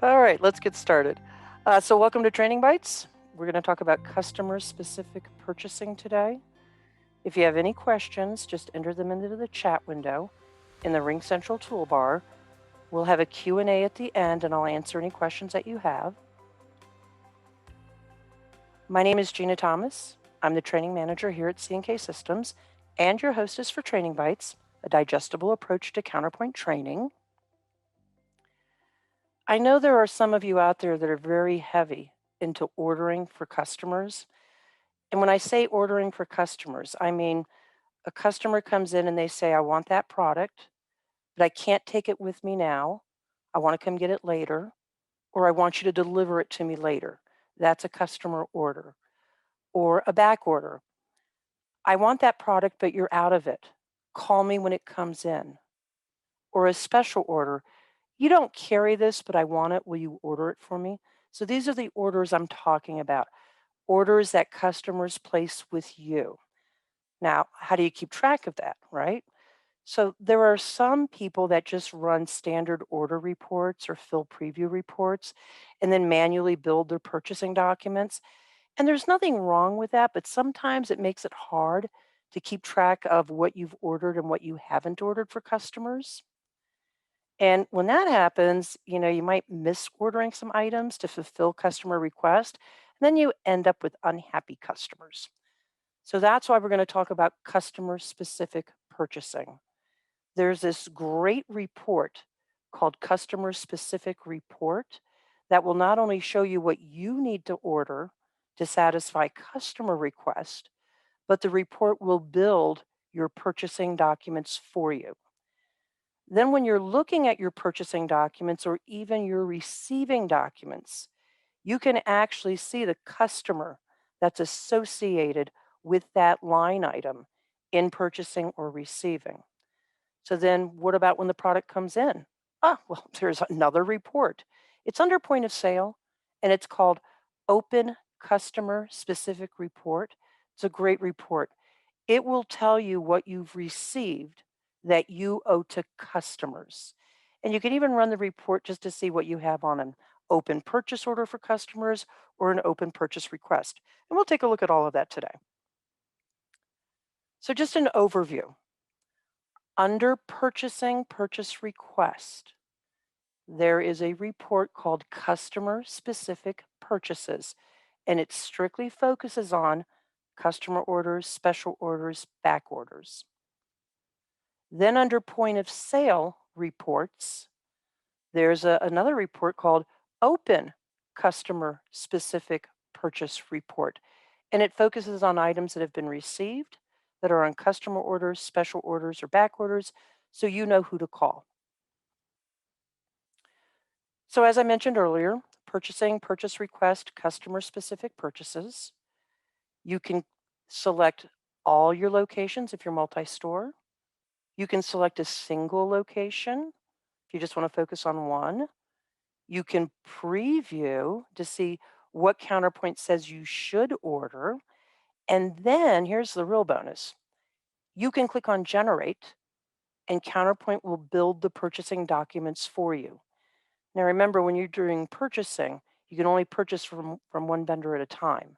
All right, let's get started. So, welcome to Training Bites. We're going to talk about customer specific purchasing today. If you have any questions, just enter them into the chat window in the Ring Central toolbar. We'll have a Q&A at the end and I'll answer any questions that you have. My name is Gina Thomas. I'm the training manager here at C&K Systems and your hostess for Training Bites, a digestible approach to counterpoint training. I know there are some of you out there that are very heavy into ordering for customers. And when I say ordering for customers, I mean a customer comes in and they say, I want that product, but I can't take it with me now. I want to come get it later, or I want you to deliver it to me later. That's a customer order. Or a back order. I want that product, but you're out of it. Call me when it comes in. Or a special order. You don't carry this, but I want it. Will you order it for me? So these are the orders I'm talking about. Orders that customers place with you. Now, how do you keep track of that, right? So there are some people that just run standard order reports or fill preview reports and then manually build their purchasing documents. And there's nothing wrong with that, but sometimes it makes it hard to keep track of what you've ordered and what you haven't ordered for customers. And when that happens, you might miss ordering some items to fulfill customer request, and then you end up with unhappy customers. So that's why we're going to talk about customer specific purchasing. There's this great report called Customer Specific Report that will not only show you what you need to order to satisfy customer request, but the report will build your purchasing documents for you. Then, when you're looking at your purchasing documents or even your receiving documents, you can actually see the customer that's associated with that line item in purchasing or receiving. So then what about when the product comes in? Well, there's another report. It's under point of sale and it's called Open Customer Specific Report. It's a great report. It will tell you what you've received that you owe to customers. And you can even run the report just to see what you have on an open purchase order for customers or an open purchase request. And we'll take a look at all of that today. So, just an overview. Under purchasing purchase request, there is a report called Customer Specific Purchases, and it strictly focuses on customer orders, special orders, back orders. Then under point of sale reports, there's another report called Open Customer Specific Purchase Report, and it focuses on items that have been received that are on customer orders, special orders, or back orders, so you know who to call. So as I mentioned earlier, purchasing, purchase request, customer specific purchases. You can select all your locations if you're multi-store. You can select a single location if you just want to focus on one. You can preview to see what counterpoint says you should order. And then here's the real bonus. You can click on generate and Counterpoint will build the purchasing documents for you. Now remember, when you're doing purchasing, you can only purchase from one vendor at a time.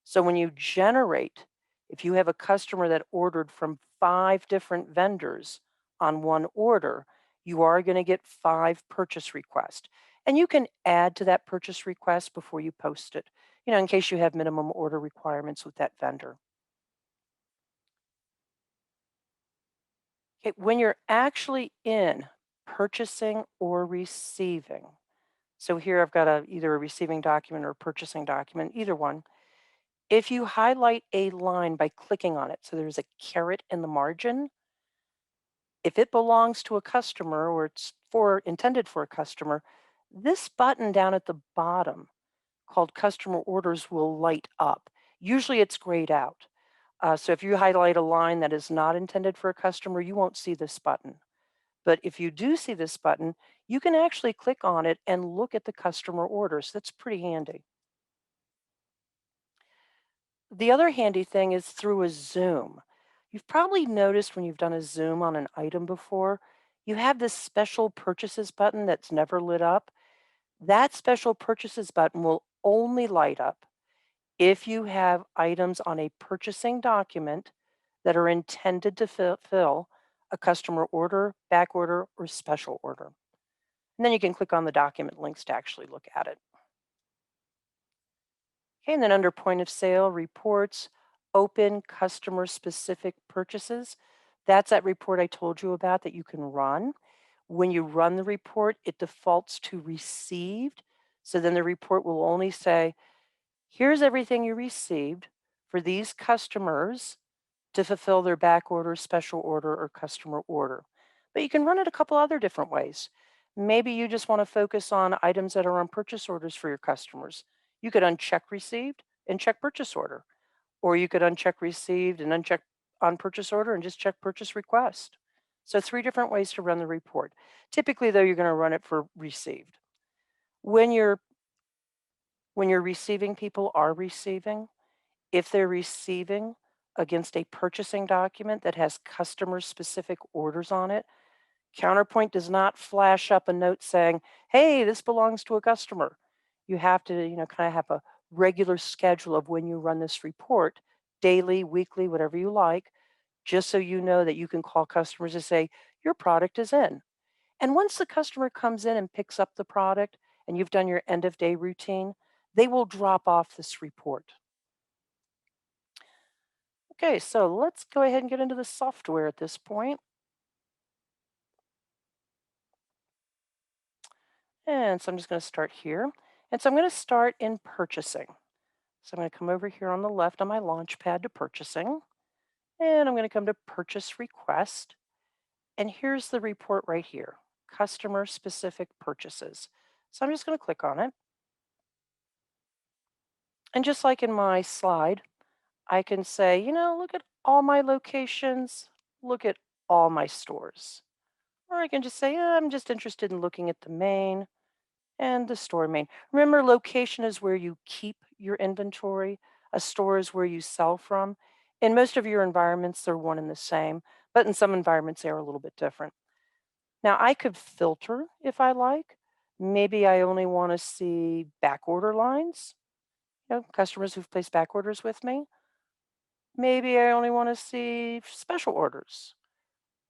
So when you generate, if you have a customer that ordered from 5 different vendors on one order, you are going to get 5 purchase requests. And you can add to that purchase request before you post it, in case you have minimum order requirements with that vendor. Okay, when you're actually in purchasing or receiving, so here I've got either a receiving document or a purchasing document, either one. If you highlight a line by clicking on it, so there's a caret in the margin, if it belongs to a customer or it's intended for a customer, this button down at the bottom called customer orders will light up. Usually it's grayed out. So if you highlight a line that is not intended for a customer, you won't see this button. But if you do see this button, you can actually click on it and look at the customer orders. That's pretty handy. The other handy thing is through a zoom. You've probably noticed when you've done a zoom on an item before, you have this special purchases button that's never lit up. That special purchases button will only light up if you have items on a purchasing document that are intended to fill a customer order, back order, or special order. And then you can click on the document links to actually look at it. Okay, and then under point of sale reports, open customer specific purchases. That's that report I told you about that you can run. When you run the report, it defaults to received. So then the report will only say, here's everything you received for these customers to fulfill their back order, special order, or customer order. But you can run it a couple other different ways. Maybe you just want to focus on items that are on purchase orders for your customers. You could uncheck received and check purchase order, or you could uncheck received and uncheck on purchase order and just check purchase request. So three different ways to run the report. Typically, though, you're going to run it for received. When you're receiving, people are receiving. If they're receiving against a purchasing document that has customer specific orders on it, Counterpoint does not flash up a note saying, hey, this belongs to a customer. You have to, kind of have a regular schedule of when you run this report, daily, weekly, whatever you like, just so you know that you can call customers and say, your product is in. And once the customer comes in and picks up the product and you've done your end of day routine, they will drop off this report. Okay, so let's go ahead and get into the software at this point. And so I'm just going to start here. And so I'm going to start in purchasing. So I'm going to come over here on the left on my launch pad to purchasing. And I'm going to come to purchase request. And here's the report right here, customer specific purchases. So I'm just going to click on it. And just like in my slide, I can say, look at all my locations, look at all my stores. Or I can just say, I'm just interested in looking at the main and the store main. Remember, location is where you keep your inventory. A store is where you sell from. In most of your environments, they're one and the same, but in some environments, they are a little bit different. Now, I could filter if I like. Maybe I only want to see back order lines, customers who've placed back orders with me. Maybe I only want to see special orders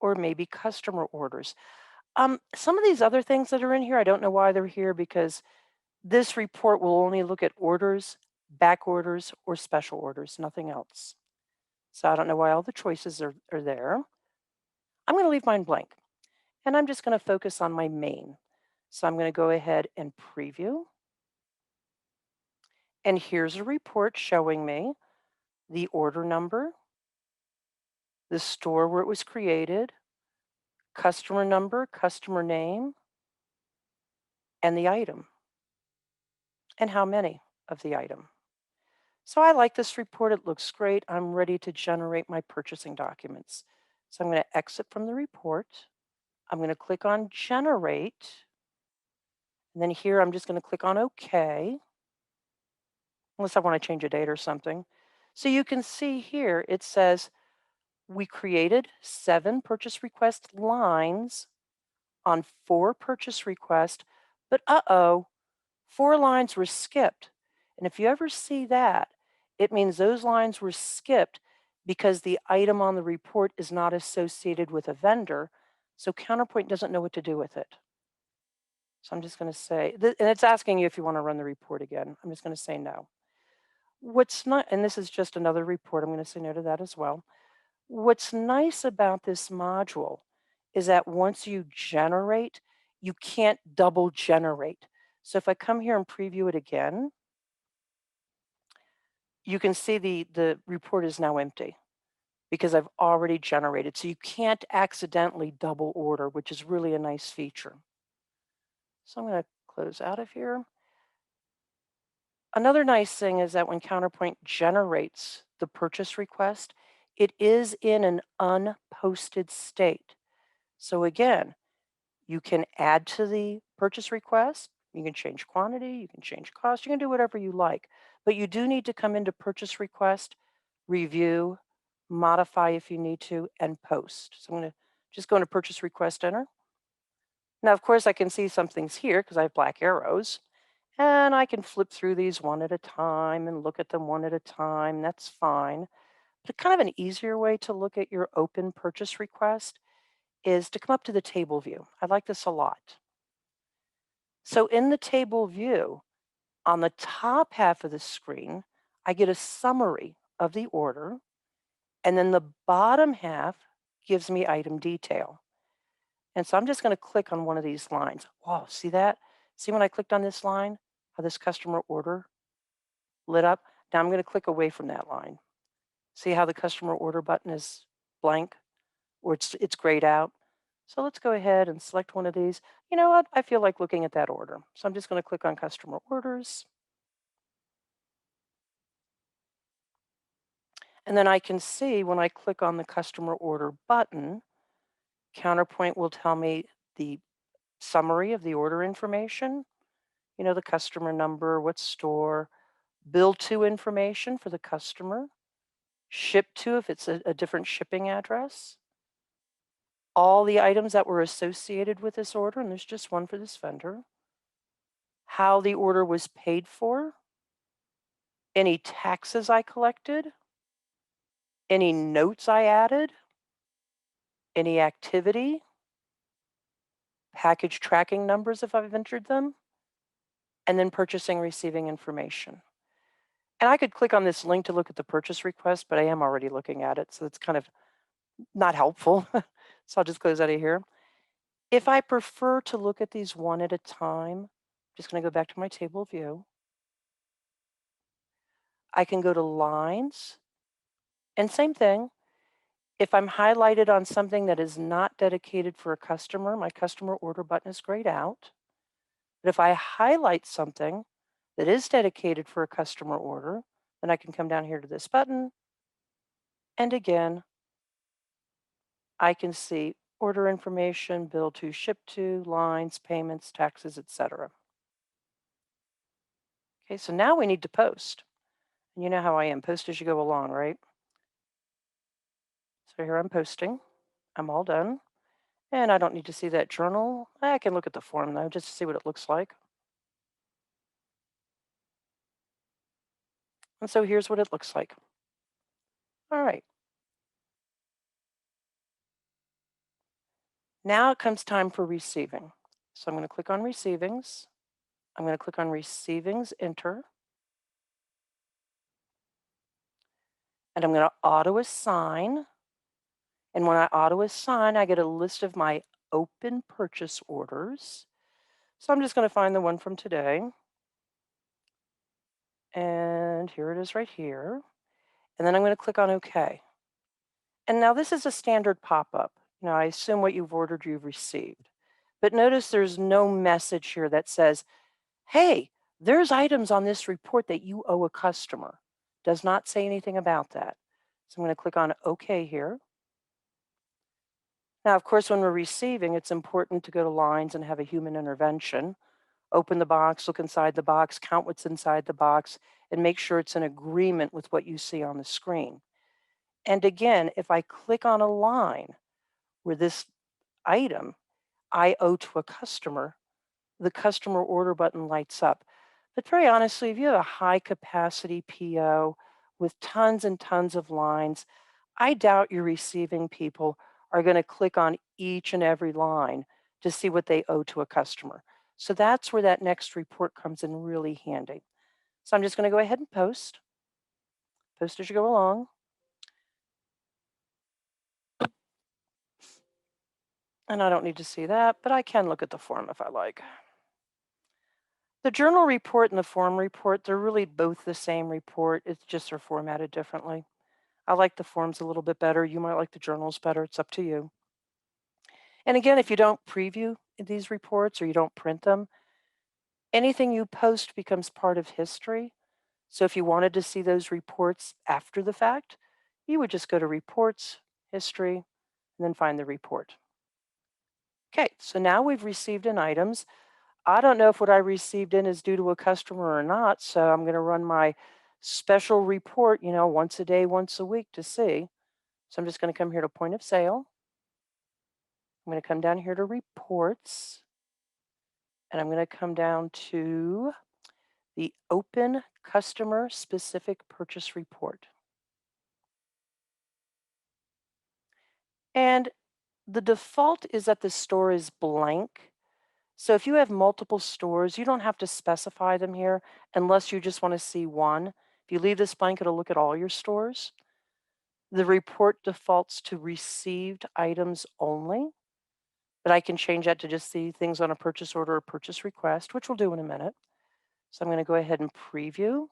or maybe customer orders. Some of these other things that are in here, I don't know why they're here because this report will only look at orders, back orders, or special orders, nothing else. So I don't know why all the choices are there. I'm going to leave mine blank, and I'm just going to focus on my main. So I'm going to go ahead and preview. And here's a report showing me the order number, the store where it was created, customer number, customer name, and the item, and how many of the item. So I like this report. It looks great. I'm ready to generate my purchasing documents. So I'm going to exit from the report. I'm going to click on generate. And then here I'm just going to click on OK, unless I want to change a date or something. So you can see here it says we created 7 purchase request lines on 4 purchase requests, but 4 lines were skipped. And if you ever see that, it means those lines were skipped because the item on the report is not associated with a vendor. So Counterpoint doesn't know what to do with it. So I'm just going to say, and it's asking you if you want to run the report again. I'm just going to say no. What's not, and this is just another report. I'm going to say no to that as well. What's nice about this module is that once you generate, you can't double generate. So if I come here and preview it again, you can see the report is now empty because I've already generated. So you can't accidentally double order, which is really a nice feature. So I'm going to close out of here. Another nice thing is that when Counterpoint generates the purchase request, it is in an unposted state. So again, you can add to the purchase request, you can change quantity, you can change cost, you can do whatever you like, but you do need to come into purchase request, review, modify if you need to, and post. So I'm going to just go into purchase request, enter. Now, of course, I can see some things here because I have black arrows, and I can flip through these one at a time and look at them one at a time. That's fine. But kind of an easier way to look at your open purchase request is to come up to the table view. I like this a lot. So in the table view, on the top half of the screen, I get a summary of the order, and then the bottom half gives me item detail. And so I'm just going to click on one of these lines. Wow, see that? See when I clicked on this line, how this customer order lit up? Now I'm going to click away from that line. See how the customer order button is blank or it's grayed out? So let's go ahead and select one of these. You know what? I feel like looking at that order. So I'm just going to click on customer orders. And then I can see when I click on the customer order button, Counterpoint will tell me the summary of the order information, you know, the customer number, what store, bill to information for the customer, ship to if it's a different shipping address, all the items that were associated with this order, and there's just one for this vendor, how the order was paid for, any taxes I collected, any notes I added, any activity, package tracking numbers if I've entered them, and then purchasing receiving information. And I could click on this link to look at the purchase request, but I am already looking at it, so it's kind of not helpful. So I'll just close out of here. If I prefer to look at these one at a time, I'm just going to go back to my table view. I can go to lines, and same thing. If I'm highlighted on something that is not dedicated for a customer, my customer order button is grayed out. But if I highlight something that is dedicated for a customer order, then I can come down here to this button. And again, I can see order information, bill to, ship to, lines, payments, taxes, etc. Okay, so now we need to post. And you know how I am, post as you go along, right? So here I'm posting. I'm all done. And I don't need to see that journal. I can look at the form though, just to see what it looks like. And so here's what it looks like. All right. Now it comes time for receiving. So I'm going to click on receivings. I'm going to click on receivings, enter. And I'm going to auto assign. And when I auto assign, I get a list of my open purchase orders. So I'm just going to find the one from today. And here it is right here. And then I'm going to click on OK. And now this is a standard pop-up. Now I assume what you've ordered you've received. But notice there's no message here that says, hey, there's items on this report that you owe a customer. Does not say anything about that. So I'm going to click on OK here. Now, of course, when we're receiving, it's important to go to lines and have a human intervention. Open the box, look inside the box, count what's inside the box, and make sure it's in agreement with what you see on the screen. And again, if I click on a line where this item I owe to a customer, the customer order button lights up. But very honestly, if you have a high capacity PO with tons and tons of lines, I doubt your receiving people are going to click on each and every line to see what they owe to a customer. So that's where that next report comes in really handy. So I'm just going to go ahead and post as you go along. And I don't need to see that, but I can look at the form if I like. The journal report and the form report, they're really both the same report. It's just they're formatted differently. I like the forms a little bit better. You might like the journals better. It's up to you. And again, if you don't preview these reports or you don't print them, anything you post becomes part of history. So if you wanted to see those reports after the fact, you would just go to Reports, History, and then find the report. Okay, so now we've received in items. I don't know if what I received in is due to a customer or not, so I'm going to run my special report, you know, once a day, once a week to see. So I'm just going to come here to point of sale. I'm going to come down here to reports. and I'm going to come down to the Open Customer Specific Purchase Report. And the default is that the store is blank. So if you have multiple stores, you don't have to specify them here unless you just want to see one. If you leave this blank, it'll look at all your stores. The report defaults to received items only, but I can change that to just see things on a purchase order or purchase request, which we'll do in a minute. So I'm going to go ahead and preview.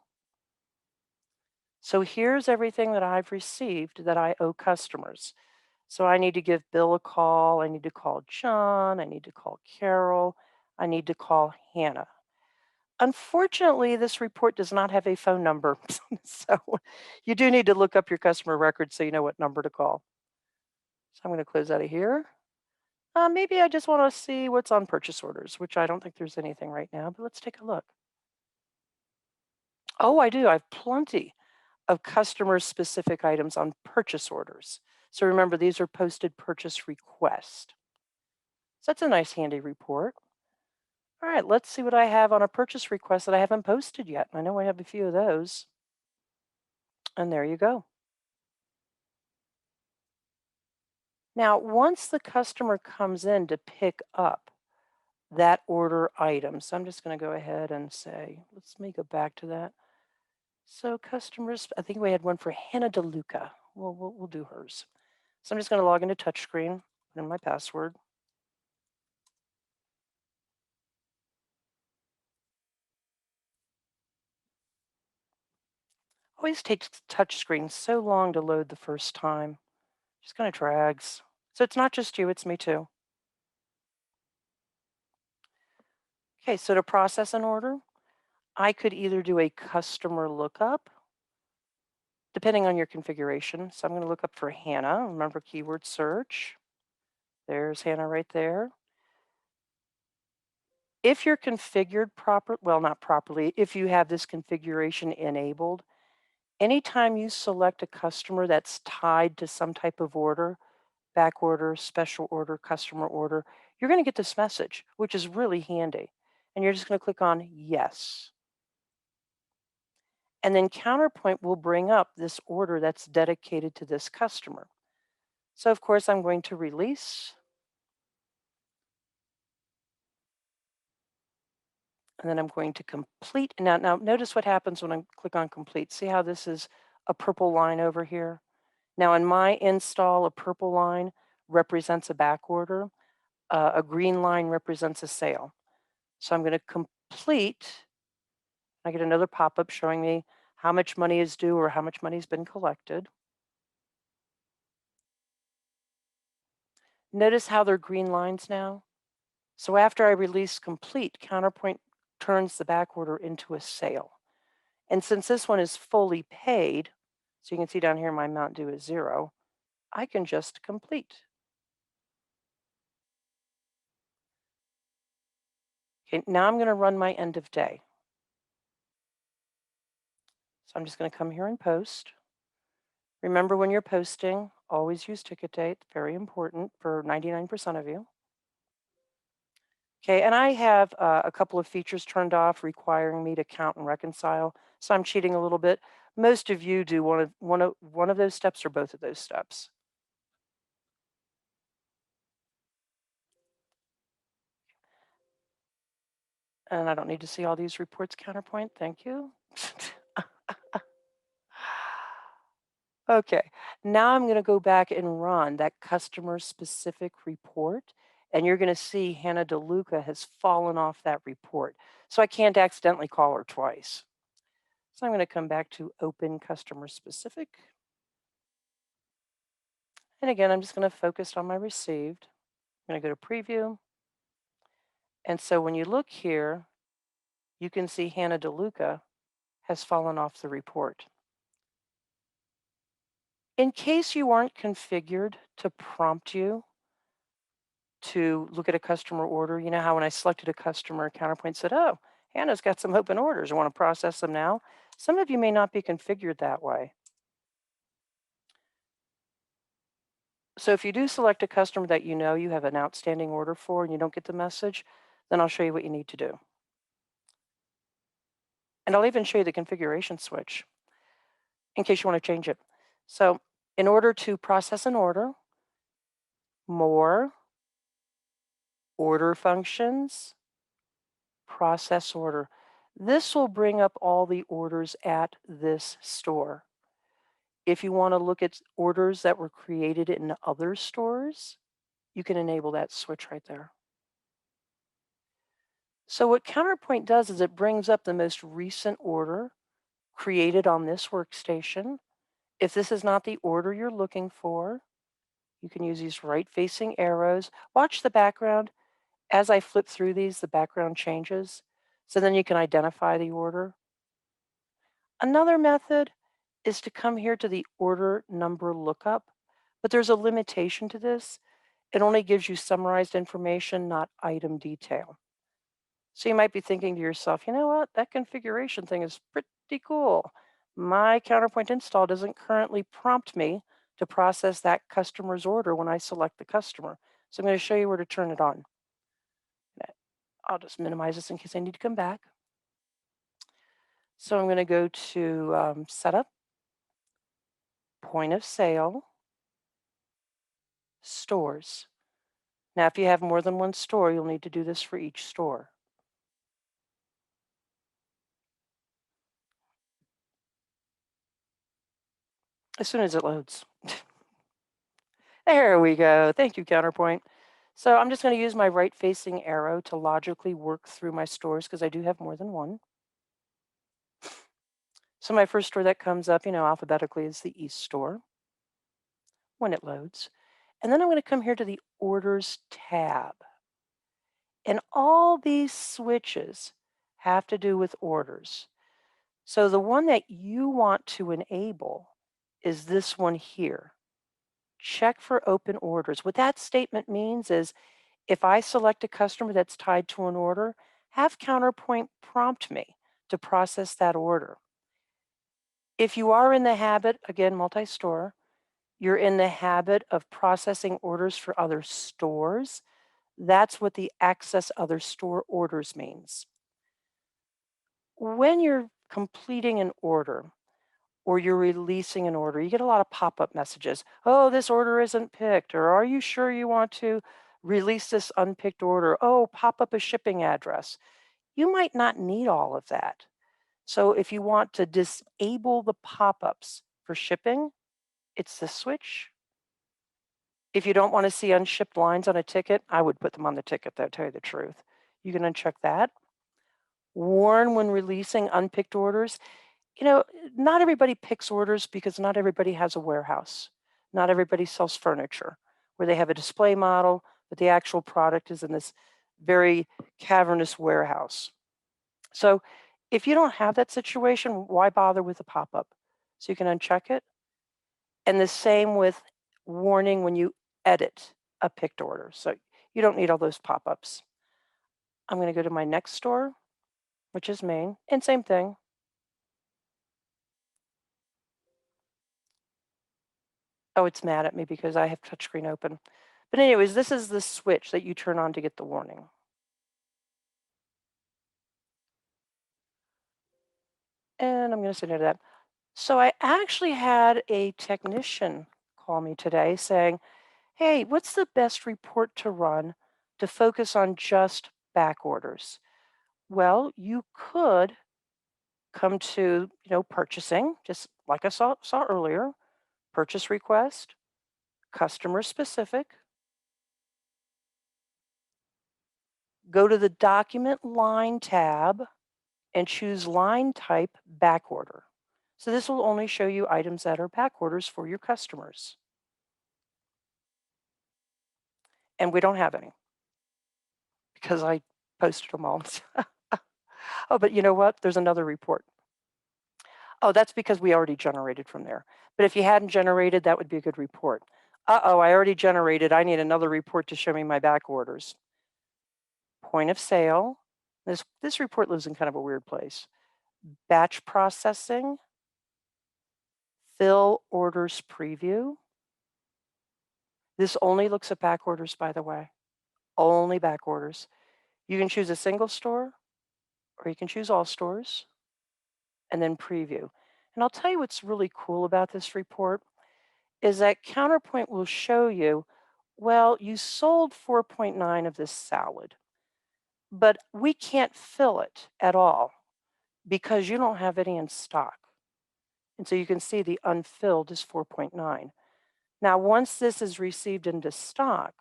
So here's everything that I've received that I owe customers. So I need to give Bill a call. I need to call John. I need to call Carol. I need to call Hannah. Unfortunately, this report does not have a phone number. So you do need to look up your customer record so you know what number to call. So I'm going to close out of here. Maybe I just want to see what's on purchase orders, which I don't think there's anything right now, but let's take a look. Oh, I do. I have plenty of customer specific items on purchase orders. So remember, these are posted purchase request. So that's a nice handy report. All right, let's see what I have on a purchase request that I haven't posted yet. I know I have a few of those. And there you go. Now, once the customer comes in to pick up that order item, so I'm just going to go ahead and say, let me go back to that. So customers, I think we had one for Hannah DeLuca. We'll do hers. So I'm just going to log into touchscreen, put in my password. Always takes touchscreen so long to load the first time. Just kind of drags. So it's not just you, it's me too. Okay, so to process an order, I could either do a customer lookup, depending on your configuration. So I'm going to look up for Hannah. Remember keyword search. There's Hannah right there. If you're configured well, not properly, if you have this configuration enabled, anytime you select a customer that's tied to some type of order, back order, special order, customer order, you're going to get this message, which is really handy. And you're just going to click on yes. And then Counterpoint will bring up this order that's dedicated to this customer. So of course I'm going to release. And then I'm going to complete. Now notice what happens when I click on complete. See how this is a purple line over here? Now in my install, a purple line represents a back order. A green line represents a sale. So I'm going to complete. I get another pop-up showing me how much money is due or how much money has been collected. Notice how they're green lines now? So after I release complete, Counterpoint turns the back order into a sale. And since this one is fully paid, so you can see down here my amount due is 0, I can just complete. Okay, now I'm going to run my end of day. So I'm just going to come here and post. Remember when you're posting, always use ticket date. Very important for 99% of you. Okay, and I have a couple of features turned off requiring me to count and reconcile. So I'm cheating a little bit. Most of you do one of those steps or both of those steps. And I don't need to see all these reports, Counterpoint. Thank you. Okay, now I'm going to go back and run that customer specific report. And you're going to see Hannah DeLuca has fallen off that report. So I can't accidentally call her twice. So I'm going to come back to open customer specific. And again, I'm just going to focus on my received. I'm going to go to preview. And so when you look here, you can see Hannah DeLuca has fallen off the report. In case you aren't configured to prompt you to look at a customer order, you know how when I selected a customer, Counterpoint said, oh, Hannah's got some open orders. I want to process them now. Some of you may not be configured that way. So if you do select a customer that you know you have an outstanding order for and you don't get the message, Then I'll show you what you need to do. And I'll even show you the configuration switch in case you want to change it. So in order to process an order, more, order functions, process order. This will bring up all the orders at this store. If you want to look at orders that were created in other stores, you can enable that switch right there. So what Counterpoint does is it brings up the most recent order created on this workstation. If this is not the order you're looking for, you can use these right-facing arrows. Watch the background. As I flip through these, the background changes. So then you can identify the order. Another method is to come here to the order number lookup, but there's a limitation to this. It only gives you summarized information, not item detail. So you might be thinking to yourself, you know what, that configuration thing is pretty cool. My Counterpoint install doesn't currently prompt me to process that customer's order when I select the customer. So I'm going to show you where to turn it on. I'll just minimize this in case I need to come back. So I'm going to go to Setup, Point of Sale, Stores. Now, if you have more than one store, you'll need to do this for each store. As soon as it loads. There we go. Thank you, Counterpoint. So I'm just going to use my right-facing arrow to logically work through my stores because I do have more than one. So my first store that comes up, alphabetically is the East store when it loads. And then I'm going to come here to the Orders tab. And all these switches have to do with orders. So the one that you want to enable is this one here. Check for open orders. What that statement means is if I select a customer that's tied to an order, have Counterpoint prompt me to process that order. If you are in the habit, again, multi-store, you're in the habit of processing orders for other stores, that's what the access other store orders means. When you're completing an order or you're releasing an order, you get a lot of pop-up messages. Oh, this order isn't picked, or are you sure you want to release this unpicked order? Oh, pop up a shipping address. You might not need all of that. So if you want to disable the pop-ups for shipping, it's the switch. If you don't want to see unshipped lines on a ticket, I would put them on the ticket, though, tell you the truth. You can uncheck that. Warn when releasing unpicked orders. Not everybody picks orders because not everybody has a warehouse. Not everybody sells furniture where they have a display model, but the actual product is in this very cavernous warehouse. So if you don't have that situation, why bother with a pop-up? So you can uncheck it. And the same with warning when you edit a picked order. So you don't need all those pop-ups. I'm going to go to my next store, which is Maine, and same thing. Oh, it's mad at me because I have touchscreen open. But anyways, this is the switch that you turn on to get the warning. And I'm going to say no to that. So I actually had a technician call me today saying, hey, what's the best report to run to focus on just back orders? Well, you could come to, purchasing, just like I saw earlier, purchase request, customer specific, go to the document line tab and choose line type back order. So this will only show you items that are back orders for your customers. And we don't have any because I posted them all. Oh, but you know what? There's another report. Oh, that's because we already generated from there. But if you hadn't generated, that would be a good report. Uh-oh, I already generated. I need another report to show me my back orders. Point of sale. This report lives in kind of a weird place. Batch processing. Fill orders preview. This only looks at back orders, by the way. Only back orders. You can choose a single store or you can choose all stores and then preview. And I'll tell you what's really cool about this report is that Counterpoint will show you, well, you sold 4.9 of this salad, but we can't fill it at all because you don't have any in stock. And so you can see the unfilled is 4.9. Now, once this is received into stock,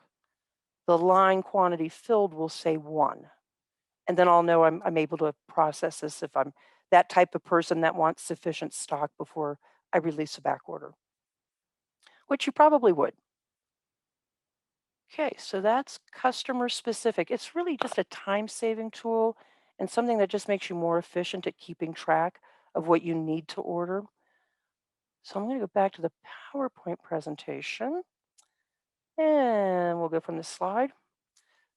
the line quantity filled will say 1. And then I'll know I'm able to process this if I'm that type of person that wants sufficient stock before I release a back order, which you probably would. Okay, so that's customer specific. It's really just a time saving tool and something that just makes you more efficient at keeping track of what you need to order. So I'm going to go back to the PowerPoint presentation and we'll go from this slide.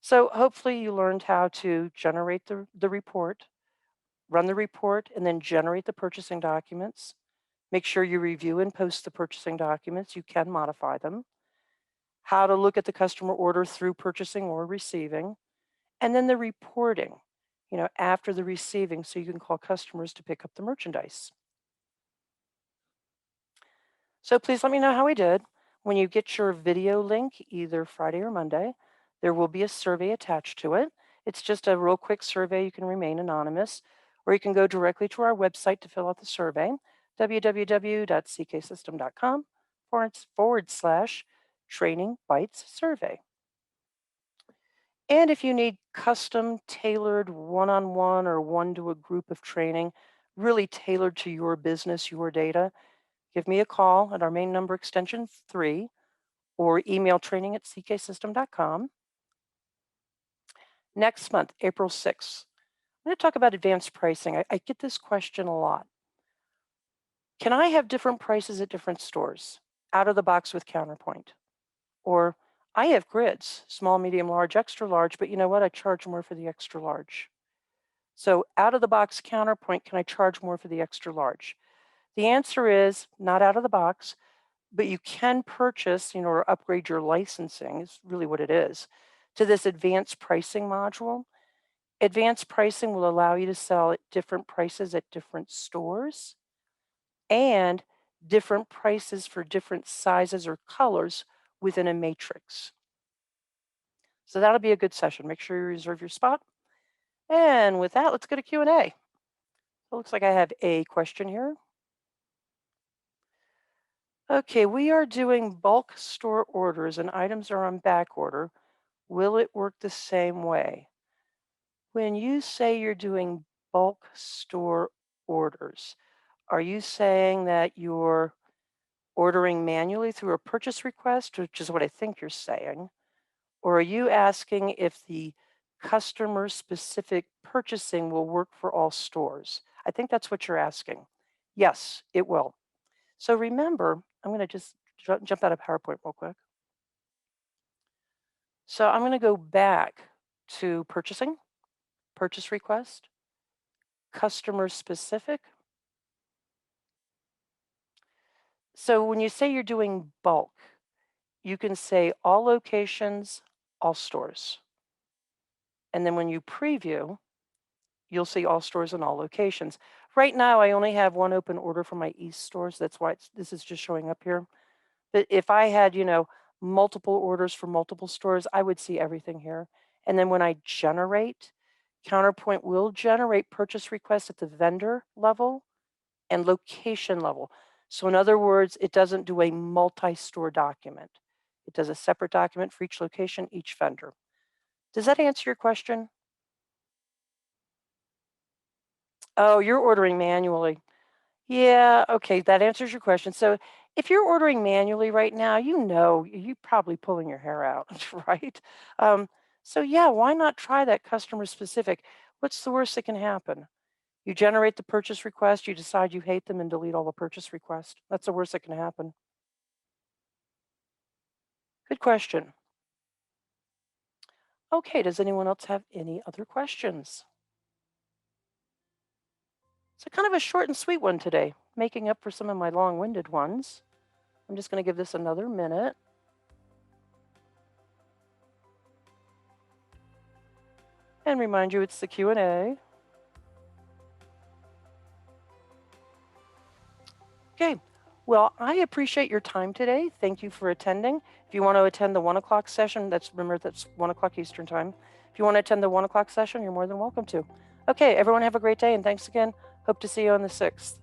So hopefully you learned how to generate the report, run the report, and then generate the purchasing documents. Make sure you review and post the purchasing documents. You can modify them. How to look at the customer order through purchasing or receiving. And then the reporting, after the receiving, so you can call customers to pick up the merchandise. So please let me know how we did. When you get your video link, either Friday or Monday, there will be a survey attached to it. It's just a real quick survey. You can remain anonymous, or you can go directly to our website to fill out the survey, www.cksystem.com /training bites survey. And if you need custom tailored one-on-one or one to a group of training, really tailored to your business, your data, give me a call at our main number extension 3 or email training@cksystem.com. Next month, April 6th, I'm going to talk about advanced pricing. I get this question a lot. Can I have different prices at different stores out of the box with Counterpoint? Or I have grids, small, medium, large, extra large, but you know what? I charge more for the extra large. So out of the box Counterpoint, can I charge more for the extra large? The answer is not out of the box, but you can purchase, or upgrade your licensing is really what it is, to this advanced pricing module. Advanced pricing will allow you to sell at different prices at different stores and different prices for different sizes or colors within a matrix. So that'll be a good session. Make sure you reserve your spot. And with that, let's go to Q&A. It looks like I have a question here. Okay, we are doing bulk store orders and items are on back order. Will it work the same way? When you say you're doing bulk store orders, are you saying that you're ordering manually through a purchase request, which is what I think you're saying? Or are you asking if the customer specific purchasing will work for all stores? I think that's what you're asking. Yes, it will. So remember, I'm going to just jump out of PowerPoint real quick. So I'm going to go back to purchasing, purchase request, customer specific. So when you say you're doing bulk, you can say all locations, all stores. And then when you preview, you'll see all stores and all locations. Right now, I only have one open order for my East stores. That's why this is just showing up here. But if I had, multiple orders for multiple stores, I would see everything here. And then when I generate, Counterpoint will generate purchase requests at the vendor level and location level. So in other words, it doesn't do a multi-store document. It does a separate document for each location, each vendor. Does that answer your question? Oh, you're ordering manually. Yeah, okay, that answers your question. So if you're ordering manually right now, you're probably pulling your hair out, right? So yeah, why not try that customer specific? What's the worst that can happen? You generate the purchase request, you decide you hate them and delete all the purchase requests. That's the worst that can happen. Good question. Okay, does anyone else have any other questions? It's a kind of a short and sweet one today, making up for some of my long-winded ones. I'm just going to give this another minute. And remind you it's the Q&A. Okay. Well, I appreciate your time today. Thank you for attending. If you want to attend the 1 o'clock session, remember that's 1 o'clock Eastern time. If you want to attend the 1 o'clock session, you're more than welcome to. Okay, everyone have a great day and thanks again. Hope to see you on the 6th.